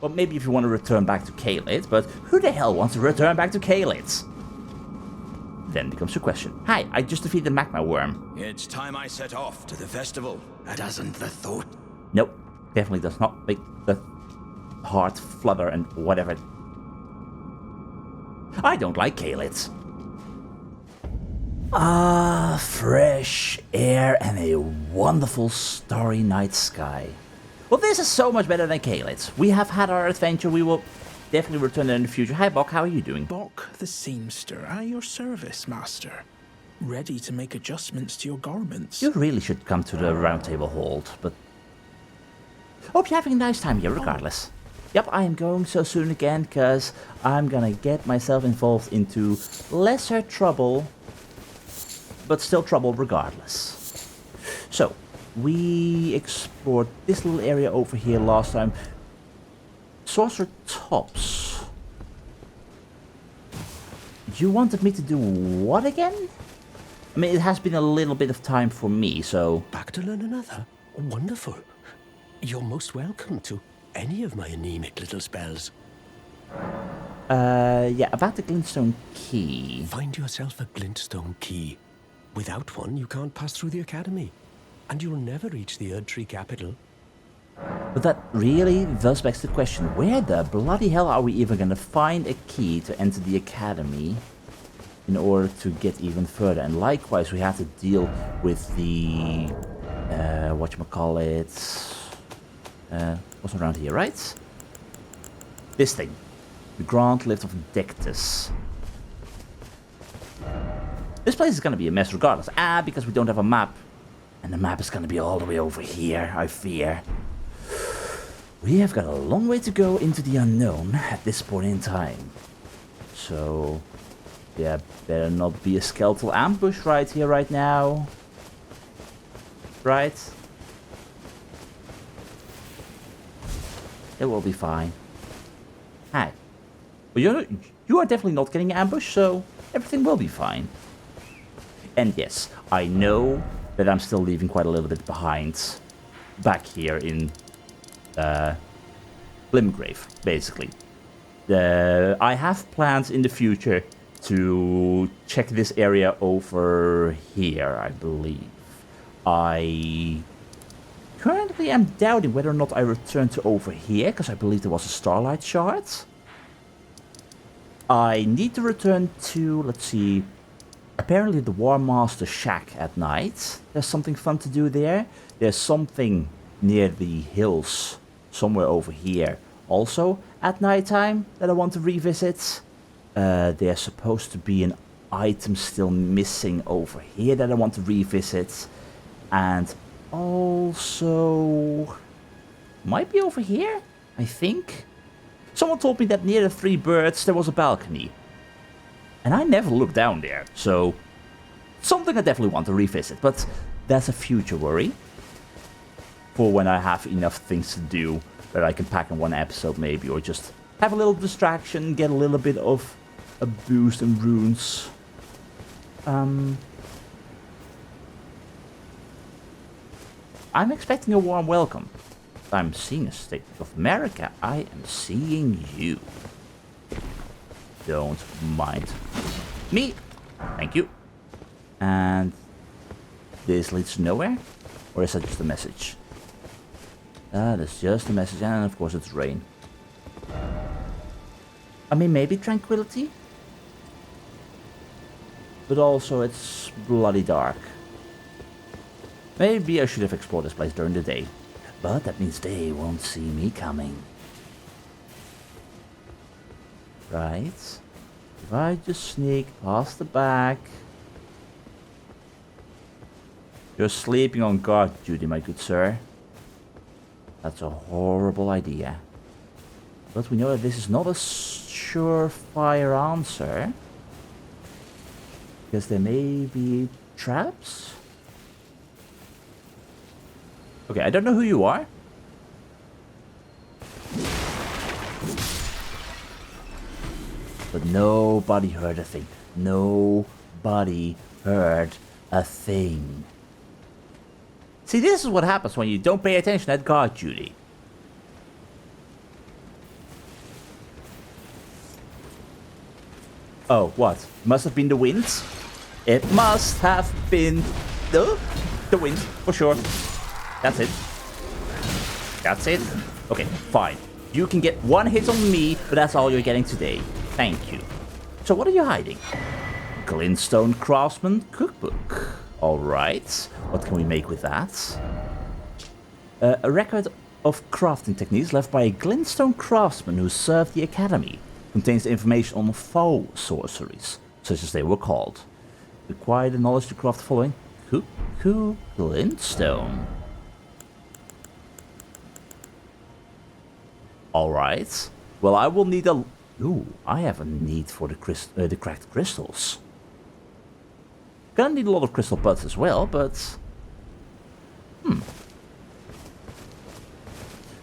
Well, maybe if you want to return back to Caelid, but who the hell wants to return back to Caelid? Then becomes the question. Hi, I just defeated the magma worm. It's time I set off to the festival. Doesn't the thought? Nope, definitely does not make the heart flutter and whatever. I don't like Caelid. Ah, fresh air and a wonderful starry night sky. Well, this is so much better than Caelid. We have had our adventure. We will definitely return there in the future. Hi, Bok. How are you doing? Bok the seamster, at your service, master. Ready to make adjustments to your garments. You really should come to the Round Table Hold, but... Hope you're having a nice time here, regardless. Yep, I am going so soon again, because I'm gonna get myself involved into lesser trouble, but still trouble regardless. So, we explored this little area over here last time. Sorcerer Tops. You wanted me to do what again? I mean, it has been a little bit of time for me, so... Back to learn another? Wonderful. You're most welcome to any of my anemic little spells. Yeah, about the glintstone key. Find yourself a glintstone key. Without one, you can't pass through the academy. And you'll never reach the Erdtree capital. But that really thus begs the question, where the bloody hell are we even gonna find a key to enter the academy in order to get even further? And likewise, we have to deal with the... whatchamacallit... what's around here, right? This thing. The Grand Lift of Dectus. This place is gonna be a mess regardless. Because we don't have a map. And the map is gonna be all the way over here, I fear. We have got a long way to go into the unknown at this point in time. So, there better not be a skeletal ambush right here, right now. Right? It will be fine. Hi. But you are definitely not getting ambushed, so everything will be fine. And yes, I know that I'm still leaving quite a little bit behind back here in Limgrave, basically. I have plans in the future to check this area over here, I believe. I currently am doubting whether or not I return to over here, because I believe there was a Starlight Shard. I need to return to, let's see, apparently the War Master Shack at night. There's something fun to do there. There's something near the hills, somewhere over here, also at nighttime, that I want to revisit. There's supposed to be an item still missing over here that I want to revisit. And also... might be over here, I think. Someone told me that near the Three Birds there was a balcony. And I never looked down there, so... something I definitely want to revisit, but that's a future worry. For when I have enough things to do, that I can pack in one episode maybe, or just have a little distraction, get a little bit of a boost in runes. I'm expecting a warm welcome. I'm seeing a state of America. I am seeing you. Don't mind me. Thank you. And this leads to nowhere? Or is that just a message? That's just a message, and of course it's rain. I mean, maybe tranquility? But also it's bloody dark. Maybe I should have explored this place during the day. But that means they won't see me coming. Right. If I just sneak past the back... You're sleeping on guard duty, my good sir. That's a horrible idea. But we know that this is not a surefire answer. Because there may be traps? Okay, I don't know who you are. But nobody heard a thing. Nobody heard a thing. See, this is what happens when you don't pay attention at guard duty. Oh, what? Must have been the wind? It must have been the wind, for sure. That's it. That's it. Okay, fine. You can get one hit on me, but that's all you're getting today. Thank you. So what are you hiding? Glintstone Craftsman Cookbook. Alright. What can we make with that? A record of crafting techniques left by a Glintstone craftsman who served the Academy. Contains information on faux sorceries, such as they were called. Require the knowledge to craft the following. Cuckoo Glintstone. Alright. Well, I will need a... Ooh, I have a need for the cracked crystals. Gonna need a lot of crystal buds as well, but...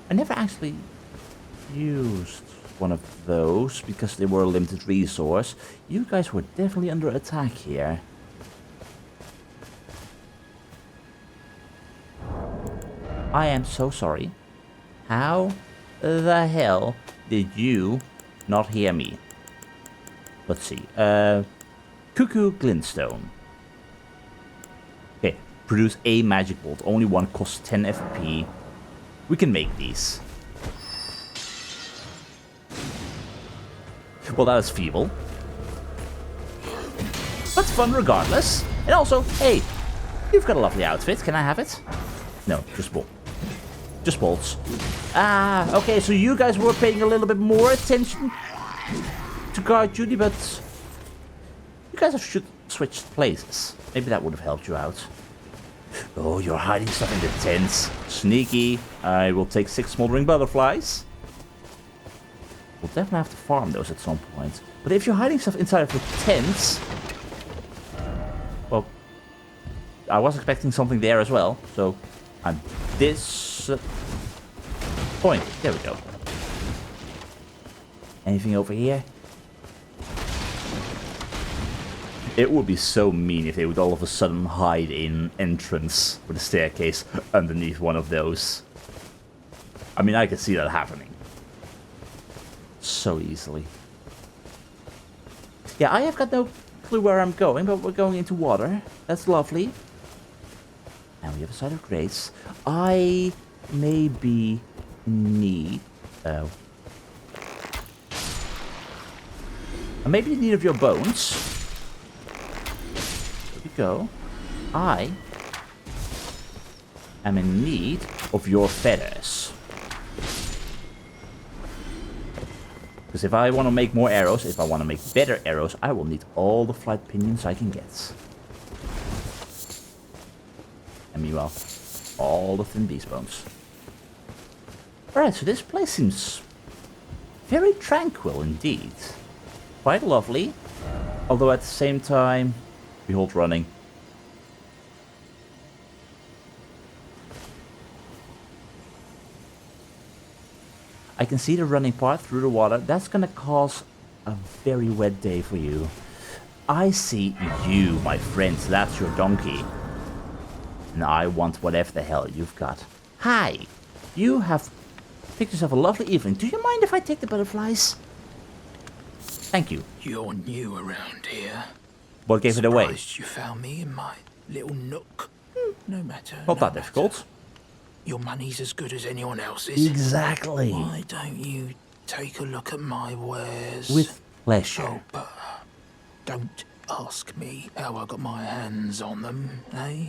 I never actually used one of those because they were a limited resource. You guys were definitely under attack here. I am so sorry. How the hell did you not hear me? Let's see. Cuckoo Glintstone. Okay, produce a magic bolt. Only one costs 10 FP. We can make these. Well, that is feeble. But fun regardless. And also, hey, you've got a lovely outfit. Can I have it? No, just bolt. Just bolts. Ah, okay, so you guys were paying a little bit more attention to guard duty, but you guys should switch places. Maybe that would have helped you out. Oh, you're hiding stuff in the tents. Sneaky. I will take 6 smoldering butterflies. We'll definitely have to farm those at some point. But if you're hiding stuff inside of the tents... Well, I was expecting something there as well. So, at this point. There we go. Anything over here? It would be so mean if they would all of a sudden hide in entrance with a staircase underneath one of those. I mean, I could see that happening. So easily. Yeah, I have got no clue where I'm going, but we're going into water. That's lovely. And we have a side of grace. I maybe need... I maybe in need of your bones. Go. I am in need of your feathers. Because if I want to make more arrows, if I want to make better arrows, I will need all the flight pinions I can get. And meanwhile, all the thin beast bones. Alright, so this place seems very tranquil indeed. Quite lovely. Although at the same time... Behold running. I can see the running part through the water. That's gonna cause a very wet day for you. I see you, my friend. That's your donkey. And I want whatever the hell you've got. Hi. You have picked yourself a lovely evening. Do you mind if I take the butterflies? Thank you. You're new around here. What gave it away? Surprised you found me in my little nook. No matter. Not that difficult. Your money's as good as anyone else's. Exactly. Why don't you take a look at my wares? With pleasure. Oh, but don't ask me how I got my hands on them, eh?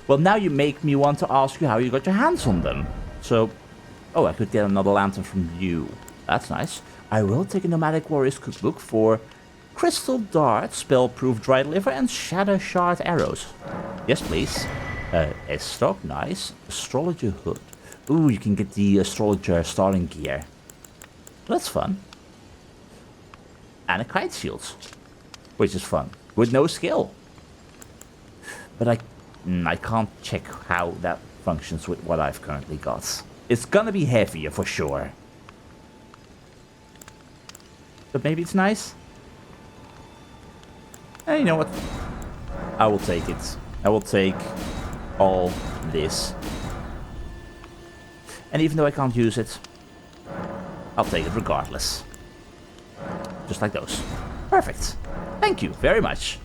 Well, now you make me want to ask you how you got your hands on them. So, oh, I could get another lantern from you. That's nice. I will take a Nomadic Warriors cookbook for Crystal Dart, Spell-Proof Dry Liver, and Shadow Shard Arrows. Yes, please. A stock, nice. Astrologer Hood. Ooh, you can get the Astrologer starting gear. That's fun. And a Kite Shield. Which is fun. With no skill. But I can't check how that functions with what I've currently got. It's gonna be heavier for sure. But maybe it's nice. And you know what? I will take it. I will take all this. And even though I can't use it, I'll take it regardless. just like those. Perfect. Thank you very much.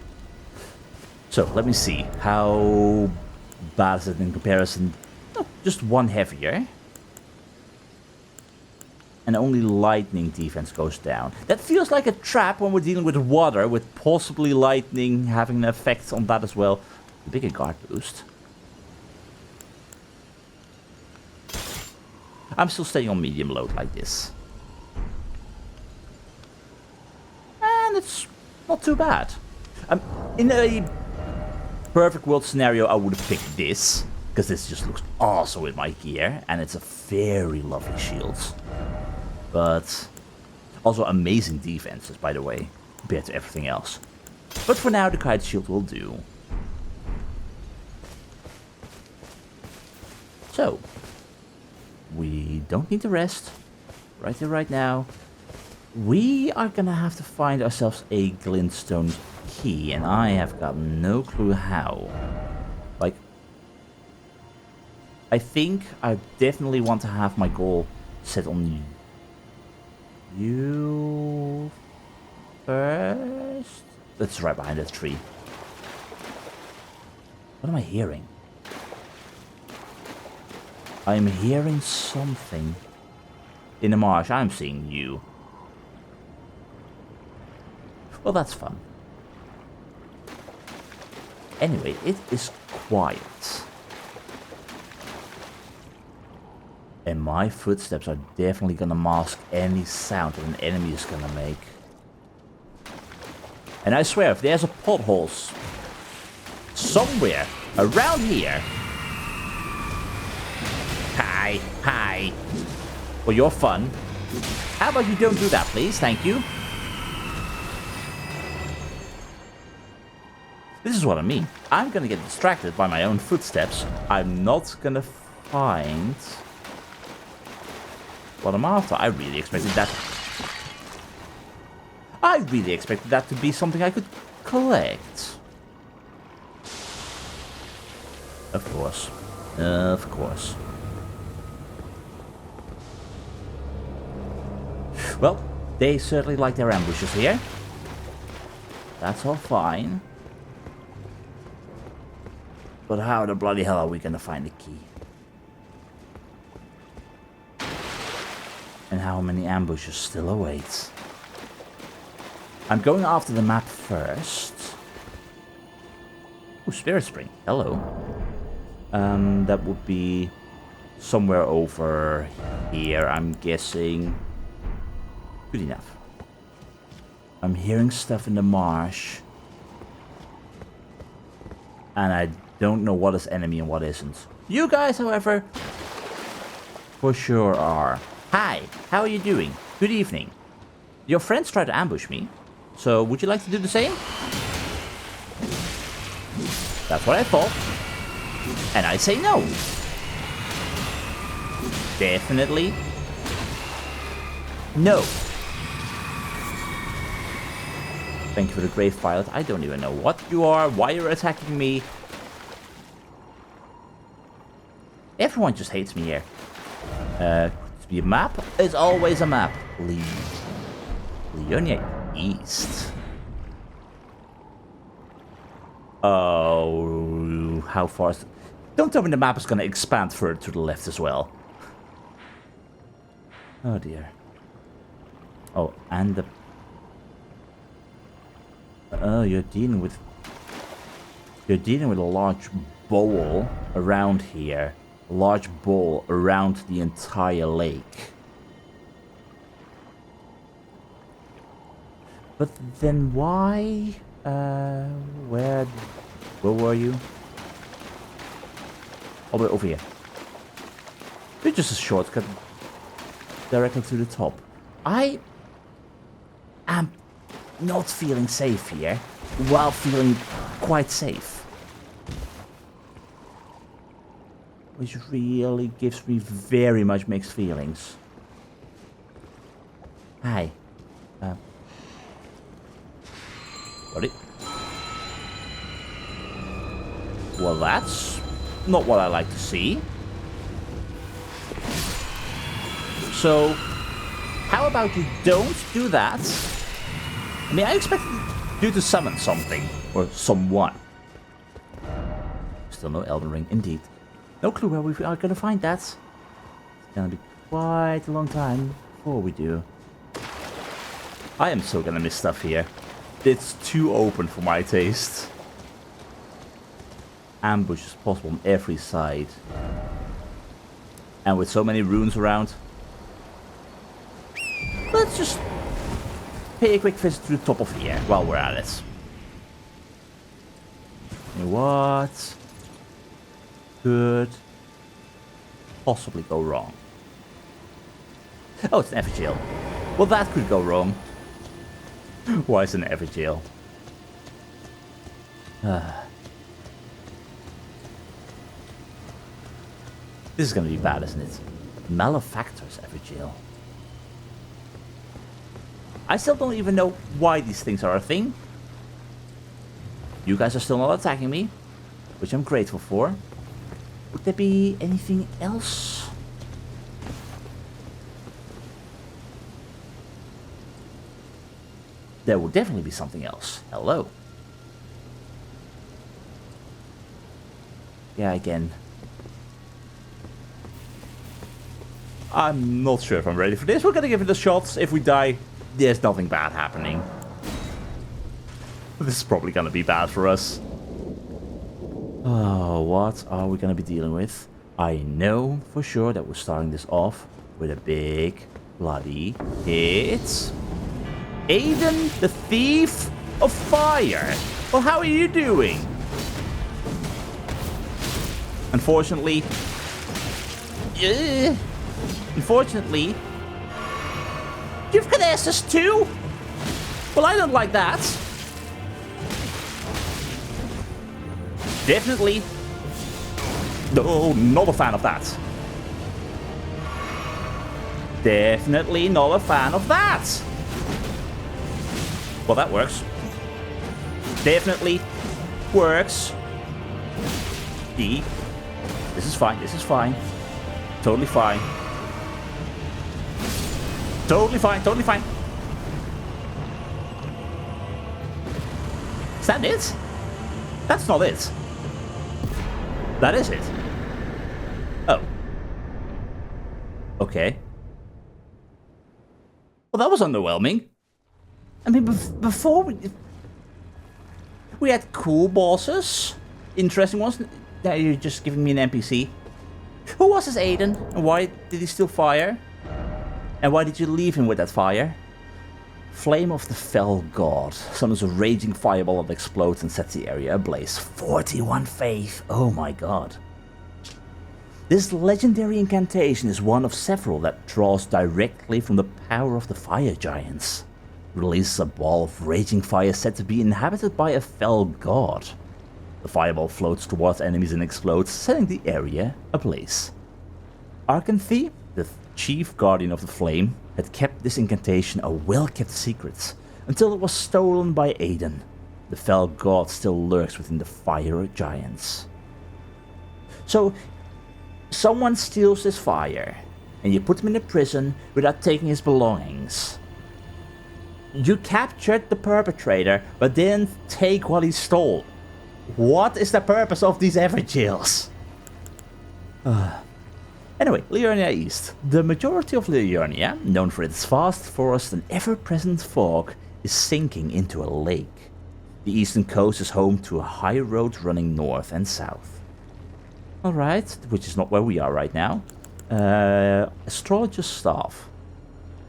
So, let me see. How bad is it in comparison? Oh, just one heavier. And only lightning defense goes down. That feels like a trap when we're dealing with water, with possibly lightning having an effect on that as well. Bigger guard boost. I'm still staying on medium load like this. And it's not too bad. In a perfect world scenario, I would have picked this, because this just looks awesome with my gear, and it's a very lovely shield. But also amazing defenses, by the way, compared to everything else. But for now, the kite shield will do. So, we don't need to rest. Right here, right now. We are gonna have to find ourselves a glintstone key, and I have got no clue how. Like, I think I definitely want to have my goal set on you first. That's right behind that tree. What am I hearing? I'm hearing something. In the marsh, I'm seeing you. Well, that's fun. Anyway, it is quiet. And my footsteps are definitely gonna mask any sound that an enemy is gonna make. And I swear, if there's a pothole somewhere around here... Hi, hi. For your fun. How about you don't do that, please? Thank you. This is what I mean. I'm gonna get distracted by my own footsteps. I'm not gonna find what I'm after. I really expected that to be something I could collect. Of course. Of course. Well, they certainly like their ambushes here. That's all fine. But how the bloody hell are we gonna find the key? And how many ambushes still await? I'm going after the map first. Oh, Spirit Spring. Hello. That would be somewhere over here, I'm guessing. Good enough. I'm hearing stuff in the marsh. And I don't know what is enemy and what isn't. You guys, however, for sure are. Hi, how are you doing? Good evening. Your friends tried to ambush me, so would you like to do the same? That's what I thought. And I say no. Definitely no. Thank you for the grave pilot. I don't even know what you are, why you're attacking me. Everyone just hates me here. To be a map is always a map. Liurnia East. Oh, how far is... Don't tell me the map is going to expand further to the left as well. Oh dear. Oh, and the... Oh, you're dealing with a large bowl around here. A large bowl around the entire lake. But then why? Where were you? All the way over here. It's just a shortcut directly to the top. I am not feeling safe here, while feeling quite safe. Which really gives me very much mixed feelings. Hi. What? Well, that's not what I like to see. So, how about you don't do that? I mean, I expected you to summon something. Or someone. Still no Elden Ring, indeed. No clue where we are going to find that. It's going to be quite a long time before we do. I am still going to miss stuff here. It's too open for my taste. Ambush is possible on every side. And with so many runes around. Let's just pay a quick visit to the top of here while we're at it. You know what? Could possibly go wrong. Oh, it's an effigy. Well, that could go wrong. Why is it an effigy? This is gonna be bad, isn't it? Malefactor's effigy. I still don't even know why these things are a thing. You guys are still not attacking me, which I'm grateful for. Would there be anything else? There will definitely be something else. Hello. Yeah, again. I'm not sure if I'm ready for this. We're gonna give it a shot. If we die, there's nothing bad happening. This is probably gonna be bad for us. Oh, what are we gonna be dealing with? I know for sure that we're starting this off with a big bloody hit. Aiden, the thief of fire. Well, how are you doing? Unfortunately, you've cast us too. Well, I don't like that. Definitely. No, not a fan of that. Definitely not a fan of that. Well, that works. Definitely works. D. This is fine. This is fine. Totally fine. Totally fine. Totally fine. Is that it? That's not it. That is it. Oh. Okay. Well, that was underwhelming. I mean, before we had cool bosses, interesting ones. Now you're just giving me an NPC. Who was this Aiden? And why did he steal fire? And why did you leave him with that fire? Flame of the Fell God summons a raging fireball that explodes and sets the area ablaze. 41 faith. Oh my god. This legendary incantation is one of several that draws directly from the power of the fire giants. Releases a ball of raging fire said to be inhabited by a fell god. The fireball floats towards enemies and explodes, setting the area ablaze. Arcanthe, the chief guardian of the flame, had kept this incantation a well-kept secret until it was stolen by Aiden. The fell god still lurks within the fire giants. So, someone steals this fire, and you put him in a prison without taking his belongings. You captured the perpetrator, but didn't take what he stole. What is the purpose of these effigies? Anyway, Liurnia East. The majority of Liurnia, known for its vast forest and ever-present fog, is sinking into a lake. The eastern coast is home to a high road running north and south. Alright, which is not where we are right now. Astrologer's Staff.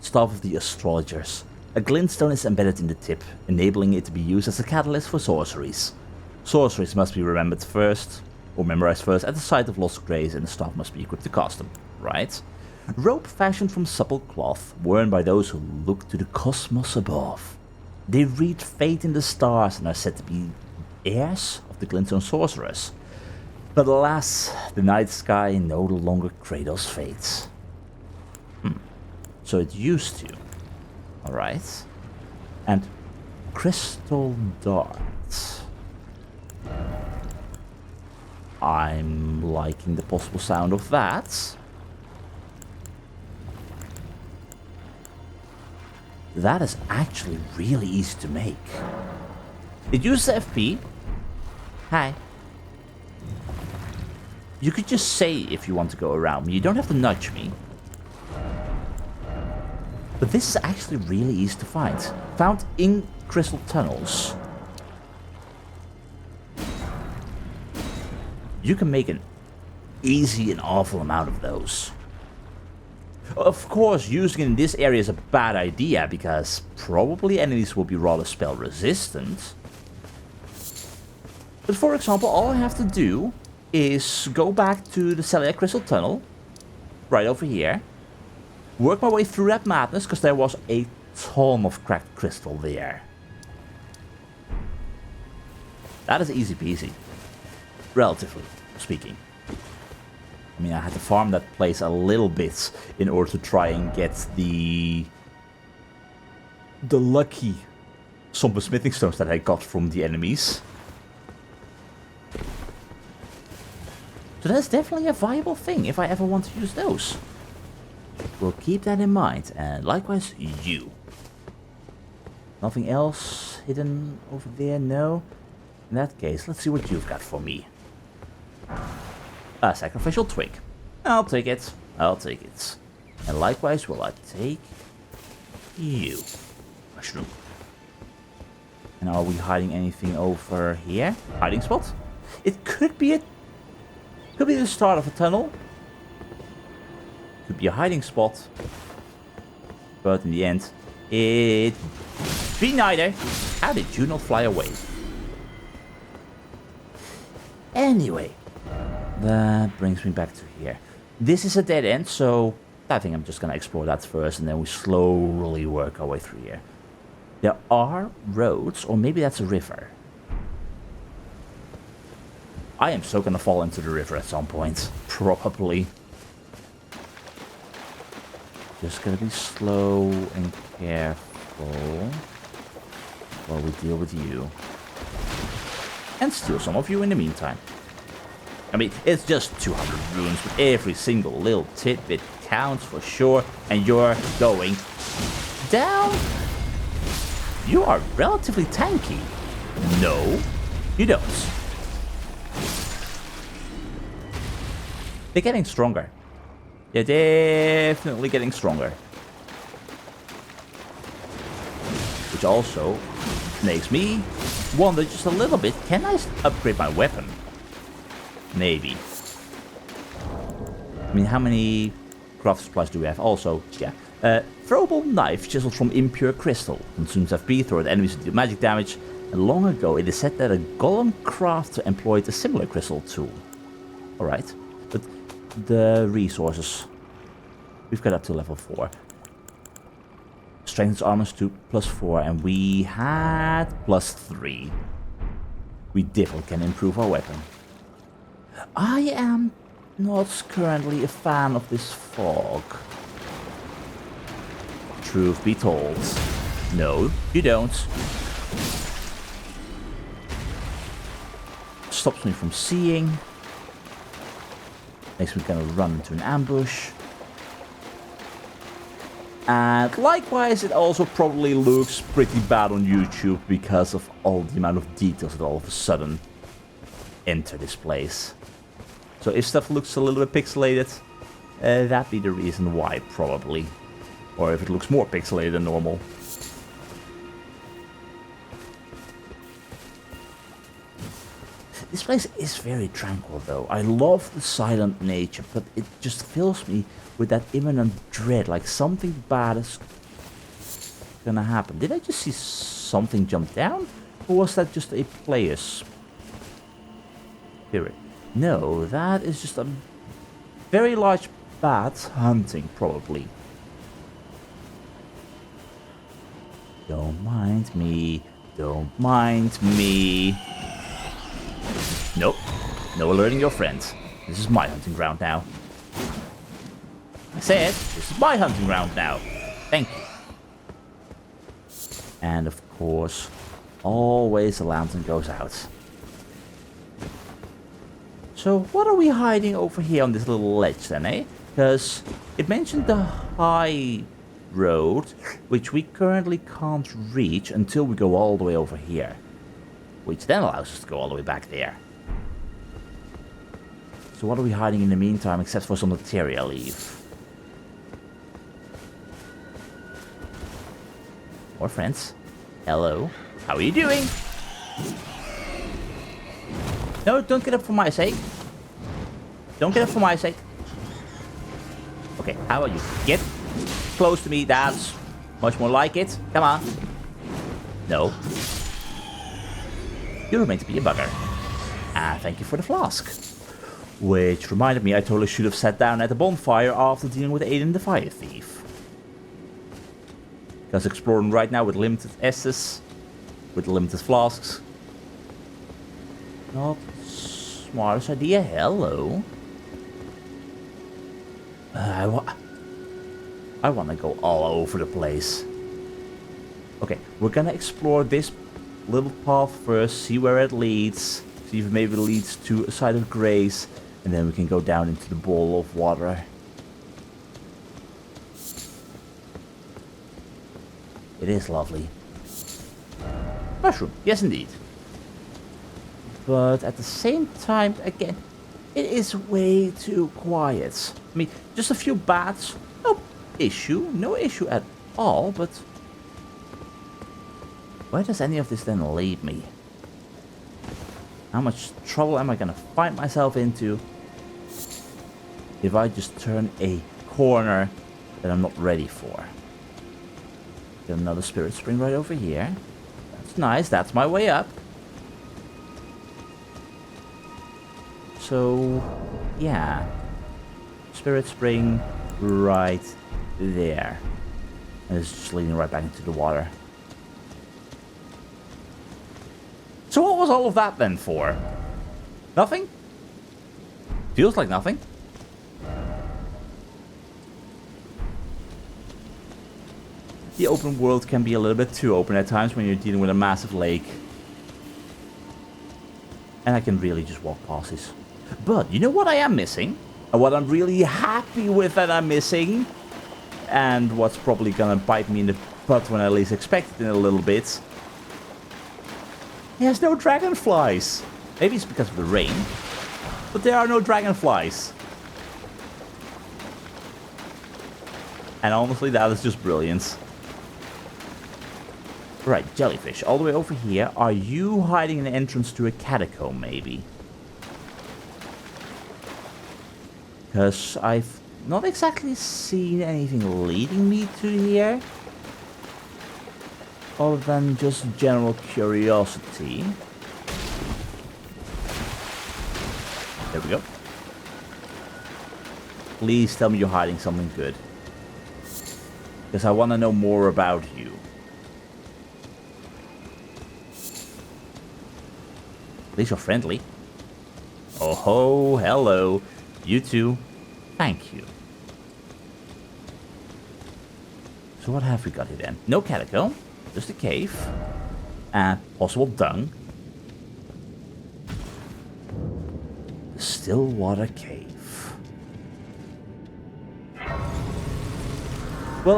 Staff of the Astrologers. A glintstone is embedded in the tip, enabling it to be used as a catalyst for sorceries. Sorceries must be remembered first, or memorized first, at the site of lost grace, and the staff must be equipped to cast them, right? Rope fashioned from supple cloth, worn by those who look to the cosmos above. They read fate in the stars and are said to be heirs of the glintstone sorcerers. But alas, the night sky no longer cradles fate. So it used to. Alright. And crystal darts. I'm liking the possible sound of that. that is actually really easy to make. It uses FP. Hi. You could just say if you want to go around me. You don't have to nudge me. But this is actually really easy to find. Found in crystal tunnels. You can make an awful amount of those. Of course, using it in this area is a bad idea, because probably enemies will be rather spell resistant. But for example, all I have to do is go back to the Caelid crystal tunnel, right over here. Work my way through that madness, because there was a ton of cracked crystal there. That is easy peasy. Relatively speaking. I mean, I had to farm that place a little bit in order to try and get the lucky somber smithing stones that I got from the enemies. So that's definitely a viable thing if I ever want to use those. We'll keep that in mind, and likewise you. Nothing else hidden over there? No? In that case, let's see what you've got for me. A sacrificial twig. I'll take it. I'll take it. And likewise will I take you. Mushroom. And are we hiding anything over here? Hiding spot? It could be the start of a tunnel. Could be a hiding spot. But in the end, it be neither. How did you not fly away? Anyway, that brings me back to here. This is a dead end, so I think I'm just gonna explore that first, and then we slowly work our way through here. There are roads, or maybe that's a river. I am so gonna fall into the river at some point. Probably. Just gotta be slow and careful while we deal with you. And steal some of you in the meantime. I mean, it's just 200 runes, but every single little tidbit counts for sure. And you're going down. You are relatively tanky. No, you don't. They're getting stronger. They're definitely getting stronger. Which also makes me wonder just a little bit, can I upgrade my weapon? Maybe. I mean, how many craft supplies do we have? Also, yeah. Throwable knife chiseled from impure crystal. Consumes FP, throw at enemies to deal magic damage. And long ago, it is said that a golem crafter employed a similar crystal tool. Alright. But the resources. We've got up to level 4. Strengthens armors to +4, and we had +3. We definitely can improve our weapon. I am not currently a fan of this fog. Truth be told. No, you don't. Stops me from seeing. Makes me kind of run into an ambush. And likewise, it also probably looks pretty bad on YouTube because of all the amount of details that all of a sudden enter this place. So if stuff looks a little bit pixelated, that'd be the reason why, probably. Or if it looks more pixelated than normal. This place is very tranquil though. I love the silent nature, but it just fills me with that imminent dread, like something bad is gonna happen. Did I just see something jump down? Or was that just a player's spirit? No, that is just a very large bat hunting, probably. Don't mind me. Don't mind me. Nope. No alerting your friends. This is my hunting ground now. I said, this is my hunting ground now. Thank you. And of course, always the lantern goes out. So what are we hiding over here on this little ledge then, eh? Because it mentioned the high road, which we currently can't reach until we go all the way over here. Which then allows us to go all the way back there. So what are we hiding in the meantime, except for some materia leaf? More friends. Hello. How are you doing? No, don't get up for my sake. Don't get up for my sake. Okay, how about you? Get close to me. That's much more like it. Come on. No. You remain to be a bugger. Ah, thank you for the flask. Which reminded me I totally should have sat down at the bonfire after dealing with Aiden the Fire Thief. Because exploring right now with limited S's, with limited flasks. Not smartest idea. Hello. I want to go all over the place. Okay, we're gonna explore this little path first, see where it leads, see if it maybe leads to a site of grace, and then we can go down into the bowl of water. It is lovely. Mushroom, yes indeed. But at the same time, again, it is way too quiet. I mean, just a few bats, no issue at all, but where does any of this then lead me? How much trouble am I gonna find myself into if I just turn a corner that I'm not ready for? Got another spirit spring right over here. That's nice, that's my way up. So, yeah. Spirit spring right there. And it's just leading right back into the water. So what was all of that then for? Nothing? Feels like nothing. The open world can be a little bit too open at times when you're dealing with a massive lake. And I can really just walk past this. But you know what I am missing? And what I'm really happy with that I'm missing? And what's probably gonna bite me in the butt when I least expect it in a little bit. There's no dragonflies. Maybe it's because of the rain. But there are no dragonflies. And honestly, that is just brilliant. Right, jellyfish. All the way over here. Are you hiding an entrance to a catacomb, maybe? Because I've not exactly seen anything leading me to here. Other than just general curiosity. There we go. Please tell me you're hiding something good. Because I want to know more about you. At least you're friendly. Oh ho, hello. You too. Thank you. So what have we got here then? No catacomb. Just a cave. And possible dung. The Stillwater Cave. Well,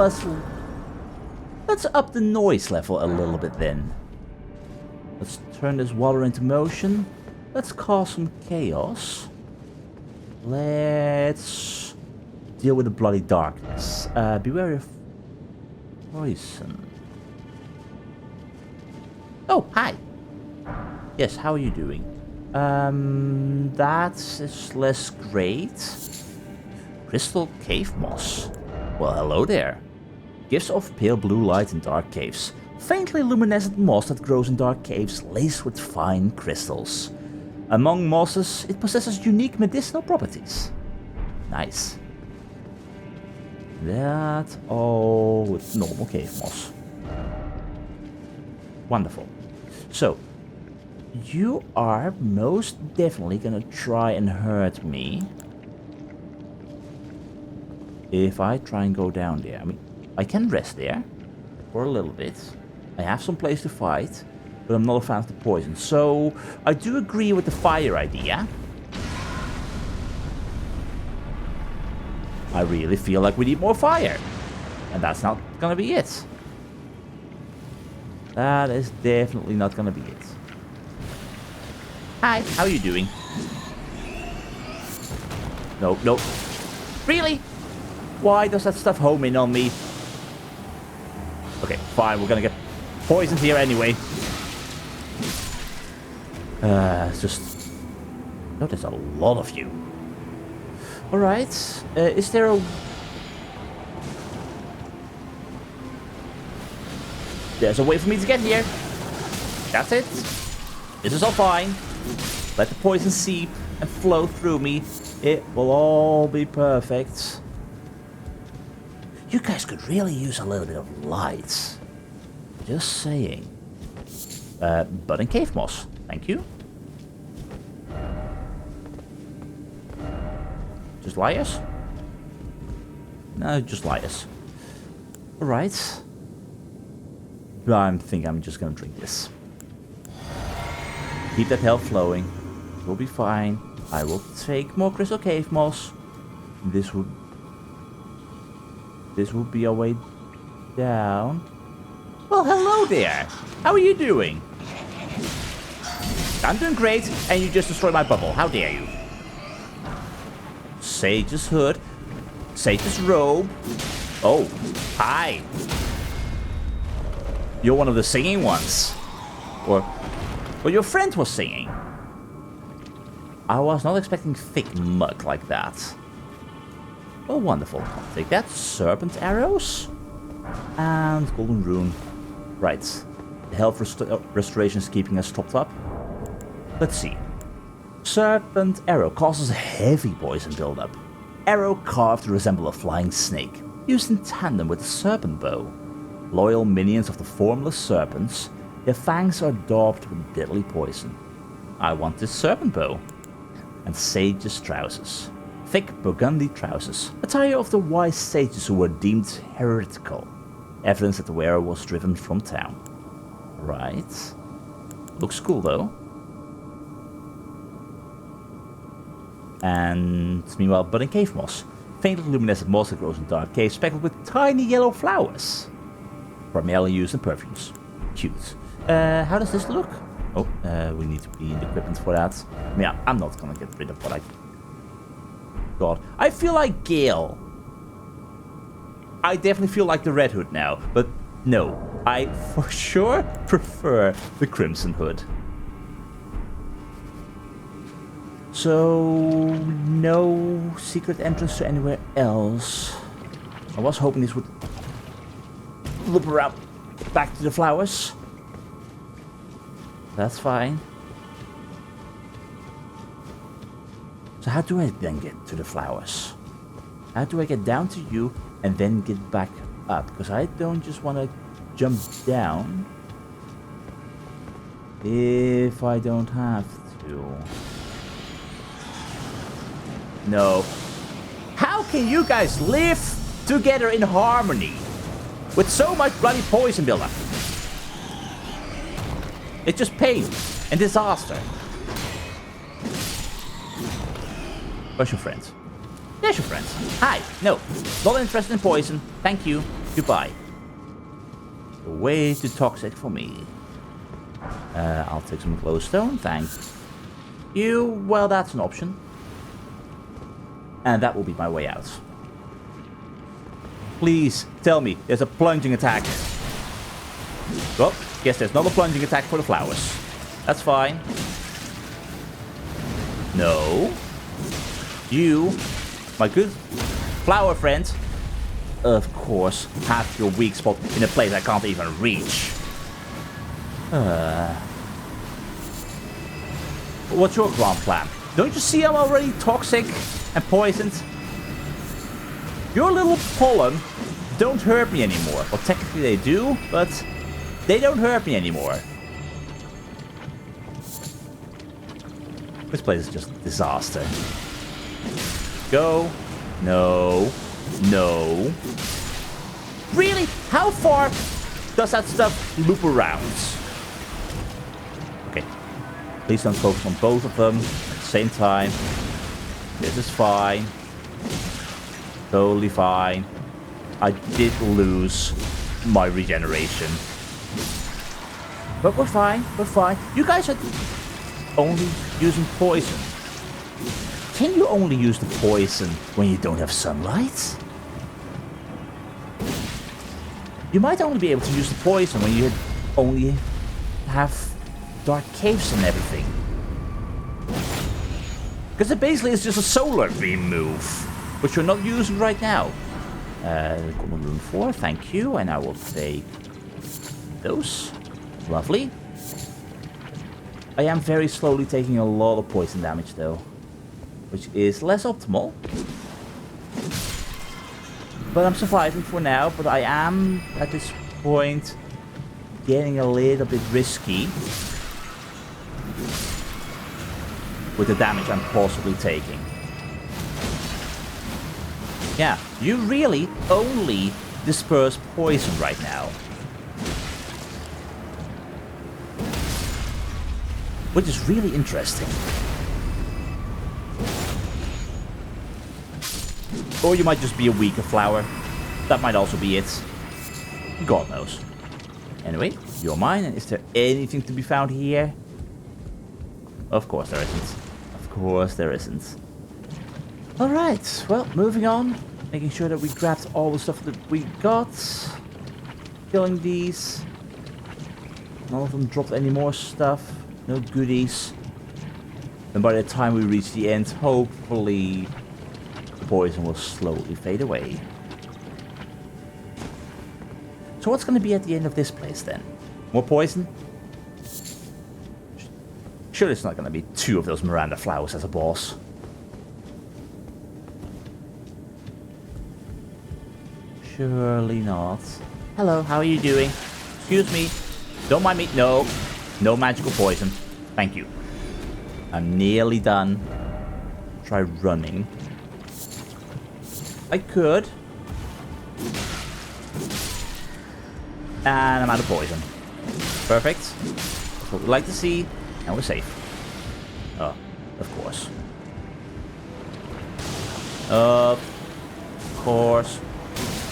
let's up the noise level a little bit then. Let's turn this water into motion. Let's cause some chaos. Let's deal with the bloody darkness. Beware of poison. Oh, hi. Yes, how are you doing? That is less great. Crystal cave moss. Well, hello there. Gives off pale blue light in dark caves. Faintly luminescent moss that grows in dark caves laced with fine crystals. Among mosses, it possesses unique medicinal properties. Nice. That all with normal cave moss. Wonderful. So, you are most definitely gonna try and hurt me. If I try and go down there. I mean, I can rest there for a little bit. I have some place to fight, but I'm not a fan of the poison. So, I do agree with the fire idea. I really feel like we need more fire. And that's not gonna be it. That is definitely not gonna be it. Hi, how are you doing? No, no. Really? Why does that stuff home in on me? Okay, fine, we're gonna get poisoned here anyway. It's just... Oh, there's a lot of you. Alright, is there a... There's a way for me to get here. That's it. This is all fine. Let the poison seep and flow through me. It will all be perfect. You guys could really use a little bit of light. Just saying. Budding cave moss. Thank you. Just liars? No, just liars. Alright. I think I'm just gonna drink this. Keep that health flowing. We'll be fine. I will take more crystal cave moss. This would be our way down. Well, hello there. How are you doing? I'm doing great, and you just destroyed my bubble. How dare you? Sage's hood. Sage's robe. Oh, hi. You're one of the singing ones. Or your friend was singing. I was not expecting thick mud like that. Oh, wonderful. I'll take that. Serpent arrows. And golden rune. Right. The health restoration is keeping us topped up. Let's see. Serpent arrow causes a heavy poison buildup. Arrow carved to resemble a flying snake. Used in tandem with the serpent bow. Loyal minions of the formless serpents, their fangs are daubed with deadly poison. I want this serpent bow. And sage's trousers. Thick burgundy trousers. Attire of the wise sages who were deemed heretical. Evidence that the wearer was driven from town. Right. Looks cool though. And meanwhile, budding cave moss. Faintly luminescent moss that grows in dark caves speckled with tiny yellow flowers. Primarily used in perfumes. Cute. How does this look? Oh, we need to be in the equipment for that. Yeah, I'm not gonna get rid of what I got. I feel like Gale. I definitely feel like the Red Hood now, but no. I for sure prefer the Crimson Hood. So, no secret entrance to anywhere else. I was hoping this would loop around back to the flowers. That's fine. So how do I then get to the flowers? How do I get down to you and then get back up? Because I don't just want to jump down if I don't have to. No. How can you guys live together in harmony with so much bloody poison buildup? It's just pain and disaster. Where's your friends? There's your friends. Hi. No. Not interested in poison. Thank you. Goodbye. Way too toxic for me. I'll take some glowstone. Thank you. Well, that's an option. And that will be my way out. Please tell me there's a plunging attack. Well, guess there's not a plunging attack for the flowers. That's fine. No. You, my good flower friend, of course, have your weak spot in a place I can't even reach. What's your grand plan? Don't you see I'm already toxic and poisoned? Your little pollen don't hurt me anymore. Well, technically they do, but they don't hurt me anymore. This place is just a disaster. Go. No. No. Really? How far does that stuff loop around? Okay. Please don't focus on both of them at the same time. This is fine. Totally fine. I did lose my regeneration. But we're fine, we're fine. You guys are only using poison. Can you only use the poison when you don't have sunlight? You might only be able to use the poison when you only have dark caves and everything. Because it basically is just a solar beam move, which you're not using right now. Common Rune 4, thank you. And I will take those. Lovely. I am very slowly taking a lot of poison damage though, which is less optimal. But I'm surviving for now, but I am at this point getting a little bit risky with the damage I'm possibly taking. Yeah, you really only disperse poison right now. Which is really interesting. Or you might just be a weaker flower. That might also be it. God knows. Anyway, you're mine, and is there anything to be found here? Of course there isn't. Of course there isn't. Alright, well, moving on. Making sure that we grabbed all the stuff that we got. Killing these. None of them dropped any more stuff. No goodies. And by the time we reach the end, hopefully the poison will slowly fade away. So what's going to be at the end of this place then? More poison? Surely it's not going to be 2 of those Miranda flowers as a boss. Surely not. Hello, how are you doing? Excuse me. Don't mind me. No. No magical poison. Thank you. I'm nearly done. Try running. I could. And I'm out of poison. Perfect. That's what we like to see. And we're safe. Oh, of course. Of course.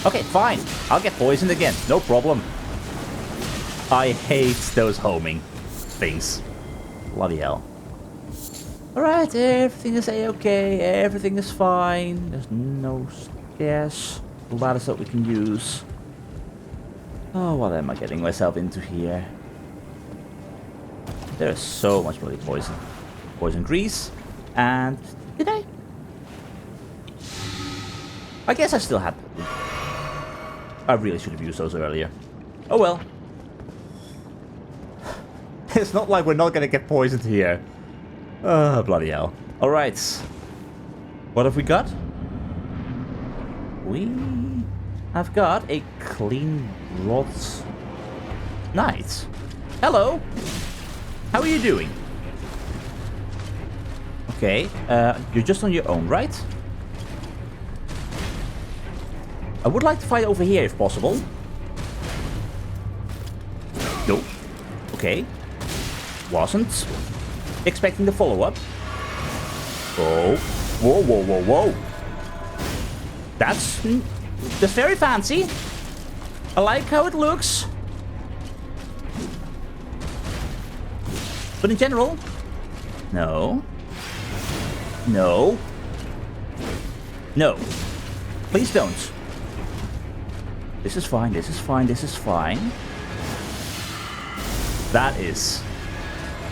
Okay, fine. I'll get poisoned again. No problem. I hate those homing things. Bloody hell. Alright, everything is a-okay. Everything is fine. There's no scares. A lot of stuff we can use. Oh, what am I getting myself into here? There's so much bloody poison. Poison grease. And... did I? I guess I still had... I really should have used those earlier. Oh well. It's not like we're not gonna get poisoned here. Bloody hell. Alright. What have we got? We have got a Cleanrot Knight. Hello. How are you doing? Okay. You're just on your own, right? I would like to fight over here if possible. Nope. Okay. Wasn't expecting the follow-up. Oh. Whoa, whoa, whoa, whoa. That's very fancy. I like how it looks. But in general... No. No. No. Please don't. This is fine, this is fine, this is fine. That is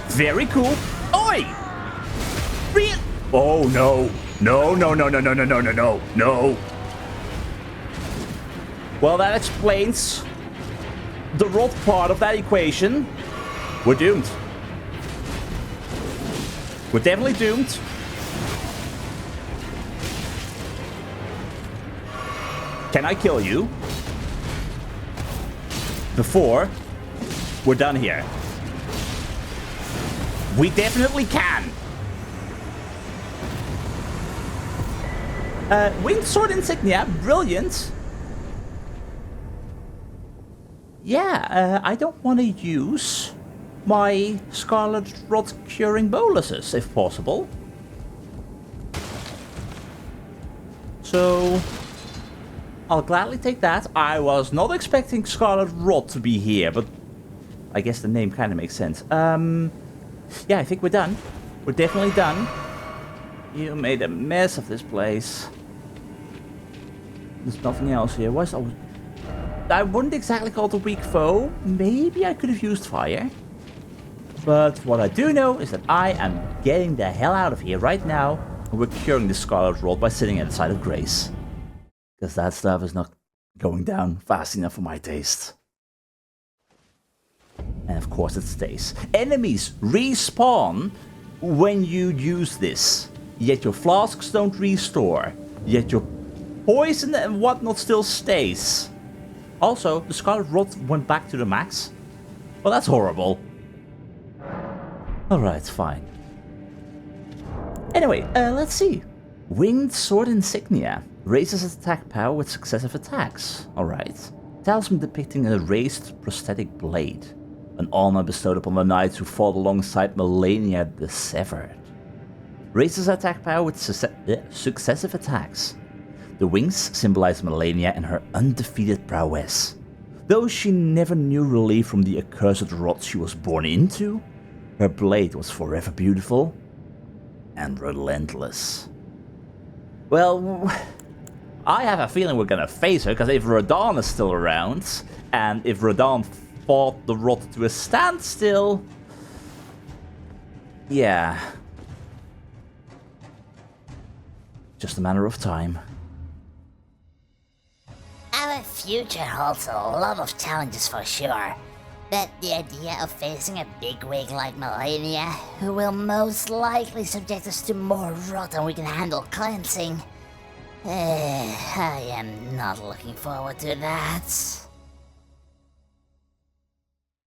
very cool. Oi! Real? Oh no. No, no, no, no, no, no, no, no, no, no. Well, that explains the rot part of that equation. We're doomed. We're definitely doomed. Can I kill you before we're done here? We definitely can. Winged Sword Insignia, brilliant. Yeah, I don't want to use my Scarlet Rot Curing Boluses, if possible. I'll gladly take that. I was not expecting Scarlet Rot to be here, but I guess the name kind of makes sense. Yeah, I think we're done. We're definitely done. You made a mess of this place. There's nothing else here. I wouldn't exactly call it a weak foe. Maybe I could have used fire. But what I do know is that I am getting the hell out of here right now. And we're curing the Scarlet Rot by sitting at the side of Grace. Because that stuff is not going down fast enough for my taste. And of course it stays. Enemies respawn when you use this. Yet your flasks don't restore. Yet your poison and whatnot still stays. Also, the Scarlet Rot went back to the max. Well, that's horrible. Alright, fine. Anyway, let's see. Winged Sword Insignia. Raises attack power with successive attacks. Alright. Talisman depicting a raised prosthetic blade. An honor bestowed upon the knights who fought alongside Liurnia the Severed. Raises attack power with successive attacks. The wings symbolize Liurnia and her undefeated prowess. Though she never knew relief from the accursed rot she was born into, her blade was forever beautiful and relentless. Well, I have a feeling we're gonna face her, because if Radahn is still around, and if Radahn fought the rot to a standstill, yeah. Just a matter of time. Our future holds a lot of challenges for sure. But the idea of facing a bigwig like Liurnia, who will most likely subject us to more rot than we can handle cleansing, I am not looking forward to that.